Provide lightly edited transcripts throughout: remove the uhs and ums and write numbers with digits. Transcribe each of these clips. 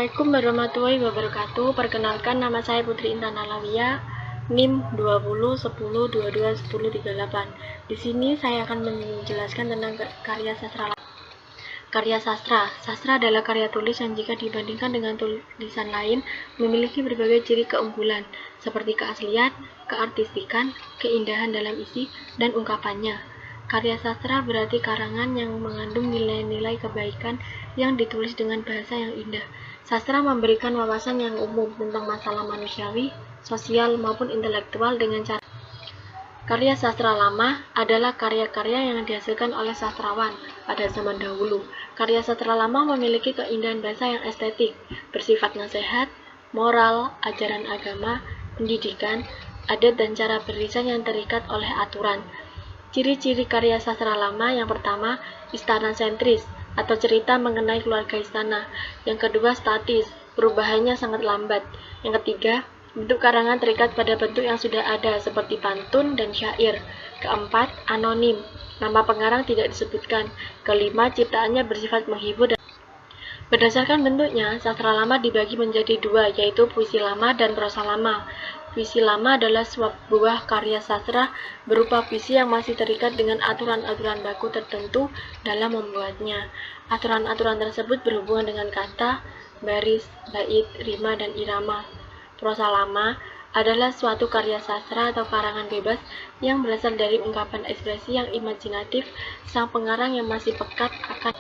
Assalamualaikum warahmatullahi wabarakatuh. Perkenalkan, nama saya Putri Intan Alawiyah, NIM 2010221038. Di sini saya akan menjelaskan tentang karya sastra. Karya sastra. Sastra adalah karya tulis yang jika dibandingkan dengan tulisan lain memiliki berbagai ciri keunggulan seperti keaslian, keartistikan, keindahan dalam isi dan ungkapannya. Karya sastra berarti karangan yang mengandung nilai-nilai kebaikan yang ditulis dengan bahasa yang indah. Sastra memberikan wawasan yang umum tentang masalah manusiawi, sosial maupun intelektual dengan cara. Karya sastra lama adalah karya-karya yang dihasilkan oleh sastrawan pada zaman dahulu. Karya sastra lama memiliki keindahan bahasa yang estetik, bersifat nasihat, moral, ajaran agama, pendidikan, adat dan cara berlisan yang terikat oleh aturan. Ciri-ciri karya sastra lama: yang pertama, istana sentris atau cerita mengenai keluarga istana. Yang kedua, statis, perubahannya sangat lambat. Yang ketiga, bentuk karangan terikat pada bentuk yang sudah ada seperti pantun dan syair. Keempat, anonim, nama pengarang tidak disebutkan. Kelima, ciptaannya bersifat menghibur. Berdasarkan bentuknya, sastra lama dibagi menjadi dua, yaitu puisi lama dan prosa lama. Puisi lama adalah sebuah karya sastra berupa puisi yang masih terikat dengan aturan-aturan baku tertentu dalam membuatnya. Aturan-aturan tersebut berhubungan dengan kata, baris, bait, rima, dan irama. Prosa lama adalah suatu karya sastra atau karangan bebas yang berasal dari ungkapan ekspresi yang imajinatif sang pengarang yang masih pekat akan.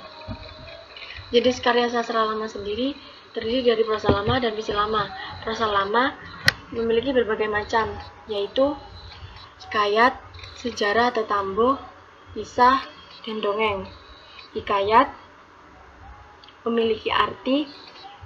Jenis karya sastra lama sendiri terdiri dari prosa lama dan puisi lama. Prosa lama memiliki berbagai macam, yaitu hikayat, sejarah atau tambuh, kisah, dan dongeng. Hikayat memiliki arti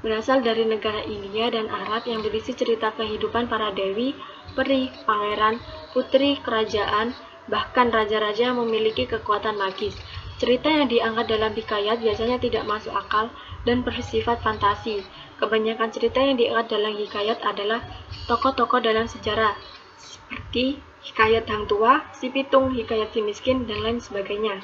berasal dari negara India dan Arab yang berisi cerita kehidupan para dewi, peri, pangeran, putri, kerajaan, bahkan raja-raja yang memiliki kekuatan magis. Cerita yang diangkat dalam hikayat biasanya tidak masuk akal dan bersifat fantasi. Kebanyakan cerita yang diangkat dalam hikayat adalah tokoh-tokoh dalam sejarah, seperti hikayat Hang Tuah, Si Pitung, hikayat Si Miskin, dan lain sebagainya.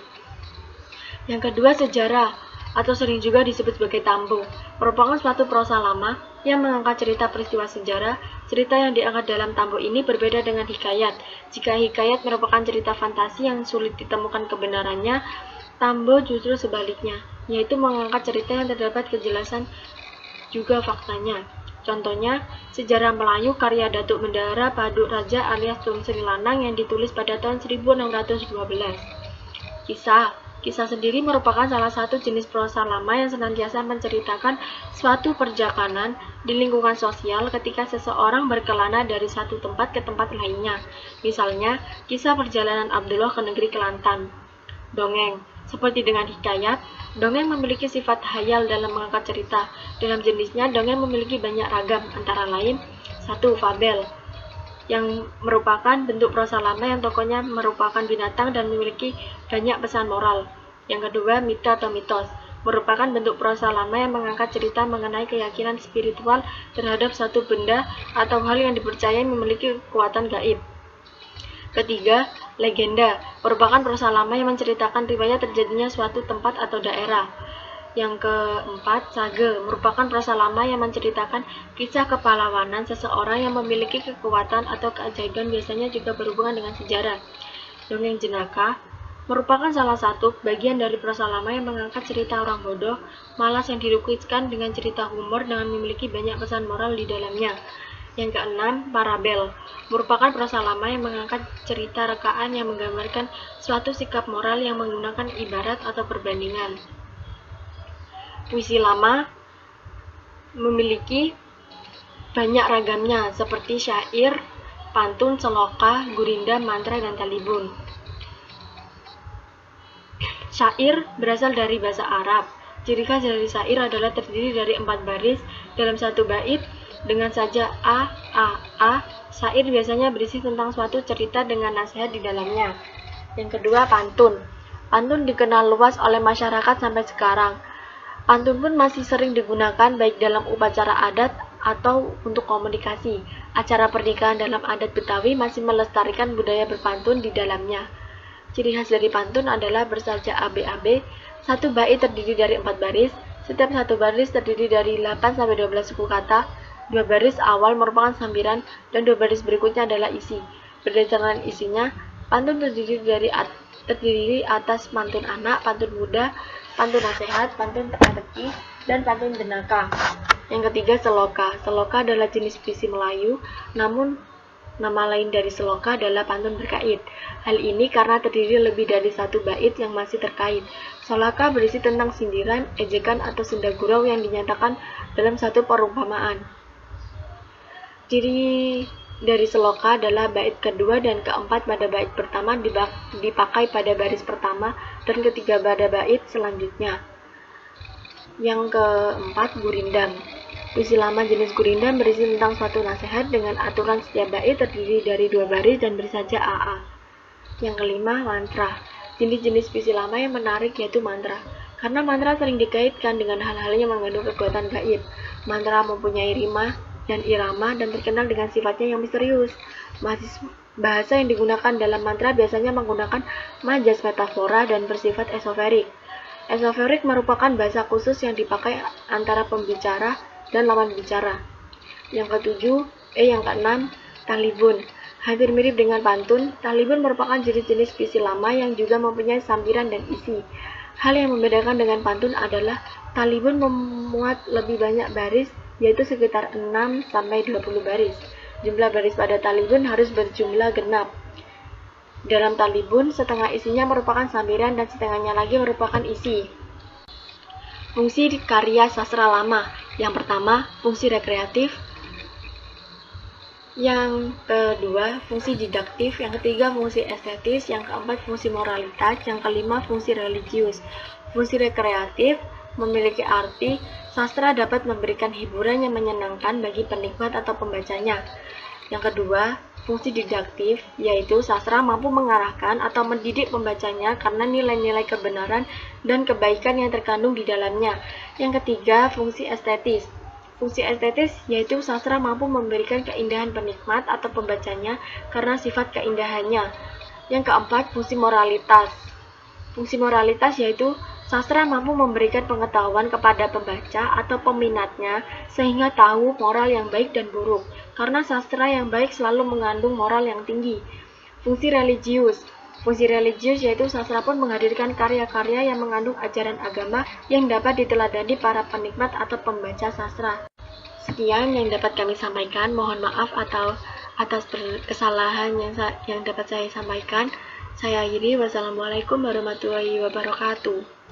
Yang kedua, sejarah, atau sering juga disebut sebagai tambuh, merupakan suatu prosa lama yang mengangkat cerita peristiwa sejarah. Cerita yang diangkat dalam tambuh ini berbeda dengan hikayat. Jika hikayat merupakan cerita fantasi yang sulit ditemukan kebenarannya, tambuh justru sebaliknya, yaitu mengangkat cerita yang terdapat kejelasan juga faktanya. Contohnya, Sejarah Melayu karya Datuk Bendahara Paduk Raja alias Tun Sri Lanang yang ditulis pada tahun 1612. Kisah sendiri merupakan salah satu jenis prosa lama yang senantiasa menceritakan suatu perjalanan di lingkungan sosial ketika seseorang berkelana dari satu tempat ke tempat lainnya. Misalnya, kisah perjalanan Abdullah ke negeri Kelantan. Dongeng. Seperti dengan hikayat, dongeng memiliki sifat hayal dalam mengangkat cerita. Dalam jenisnya, dongeng memiliki banyak ragam, antara lain 1. Fabel, yang merupakan bentuk prosa lama yang tokohnya merupakan binatang dan memiliki banyak pesan moral. Yang kedua, mito atau mitos, merupakan bentuk prosa lama yang mengangkat cerita mengenai keyakinan spiritual terhadap suatu benda atau hal yang dipercayai memiliki kekuatan gaib. Ketiga, legenda, merupakan prosa lama yang menceritakan riwayat terjadinya suatu tempat atau daerah. Yang keempat, sage, merupakan prosa lama yang menceritakan kisah kepahlawanan seseorang yang memiliki kekuatan atau keajaiban, biasanya juga berhubungan dengan sejarah. Dongeng jenaka merupakan salah satu bagian dari prosa lama yang mengangkat cerita orang bodoh, malas yang dilukiskan dengan cerita humor dengan memiliki banyak pesan moral di dalamnya. Yang keenam, parabel, merupakan prosa lama yang mengangkat cerita rekaan yang menggambarkan suatu sikap moral yang menggunakan ibarat atau perbandingan. Puisi lama memiliki banyak ragamnya seperti syair, pantun, seloka, gurinda, mantra, dan talibun. Syair berasal dari bahasa Arab. Ciri khas dari syair adalah terdiri dari 4 baris dalam satu bait dengan saja a. Syair biasanya berisi tentang suatu cerita dengan nasihat di dalamnya. Yang kedua, pantun. Pantun dikenal luas oleh masyarakat sampai sekarang. Pantun pun masih sering digunakan baik dalam upacara adat atau untuk komunikasi. Acara pernikahan dalam adat Betawi masih melestarikan budaya berpantun di dalamnya. Ciri khas dari pantun adalah bersaja ABAB, satu bait terdiri dari 4 baris, Setiap satu baris terdiri dari 8-12 suku kata. 2 baris awal merupakan sambiran dan 2 baris berikutnya adalah isi. Berdasarkan isinya, pantun terdiri atas pantun anak, pantun muda, pantun nasihat, pantun teka-teki, dan pantun jenaka. Yang ketiga, seloka. Seloka adalah jenis puisi Melayu, namun nama lain dari seloka adalah pantun berkait. Hal ini karena terdiri lebih dari satu bait yang masih terkait. Seloka berisi tentang sindiran, ejekan, atau senda gurau yang dinyatakan dalam satu perumpamaan. Ciri dari seloka adalah bait kedua dan keempat pada bait pertama dipakai pada baris pertama dan ketiga pada bait selanjutnya. Yang keempat, gurindam. Puisi lama jenis gurindam berisi tentang suatu nasihat dengan aturan setiap bait terdiri dari 2 baris dan bersaja AA. Yang kelima, mantra. Jenis-jenis puisi lama yang menarik yaitu mantra. Karena mantra sering dikaitkan dengan hal-hal yang mengandung kekuatan gaib. Mantra mempunyai rima dan irama dan terkenal dengan sifatnya yang misterius. Bahasa yang digunakan dalam mantra biasanya menggunakan majas metafora dan bersifat esoterik. Esoterik merupakan bahasa khusus yang dipakai antara pembicara dan lawan bicara. Yang keenam, talibun. Hampir mirip dengan pantun, talibun merupakan jenis-jenis puisi lama yang juga mempunyai sambiran dan isi. Hal yang membedakan dengan pantun adalah talibun memuat lebih banyak baris, yaitu sekitar 6-20 baris. Jumlah baris pada talibun harus berjumlah genap. Dalam talibun, setengah isinya merupakan sambiran dan setengahnya lagi merupakan isi. Fungsi karya sastra lama. Yang pertama, fungsi rekreatif. Yang kedua, fungsi didaktif. Yang ketiga, fungsi estetis. Yang keempat, fungsi moralitas. Yang kelima, fungsi religius. Fungsi rekreatif memiliki arti sastra dapat memberikan hiburan yang menyenangkan bagi penikmat atau pembacanya. Yang kedua, fungsi didaktif, yaitu sastra mampu mengarahkan atau mendidik pembacanya karena nilai-nilai kebenaran dan kebaikan yang terkandung di dalamnya. Yang ketiga, fungsi estetis. Fungsi estetis yaitu sastra mampu memberikan keindahan penikmat atau pembacanya karena sifat keindahannya. Yang keempat, fungsi moralitas. Fungsi moralitas yaitu sastra mampu memberikan pengetahuan kepada pembaca atau peminatnya sehingga tahu moral yang baik dan buruk, karena sastra yang baik selalu mengandung moral yang tinggi. Fungsi religius. Fungsi religius yaitu sastra pun menghadirkan karya-karya yang mengandung ajaran agama yang dapat diteladani para penikmat atau pembaca sastra. Sekian yang dapat kami sampaikan, mohon maaf atas kesalahan yang dapat saya sampaikan. Saya akhiri, wassalamualaikum warahmatullahi wabarakatuh.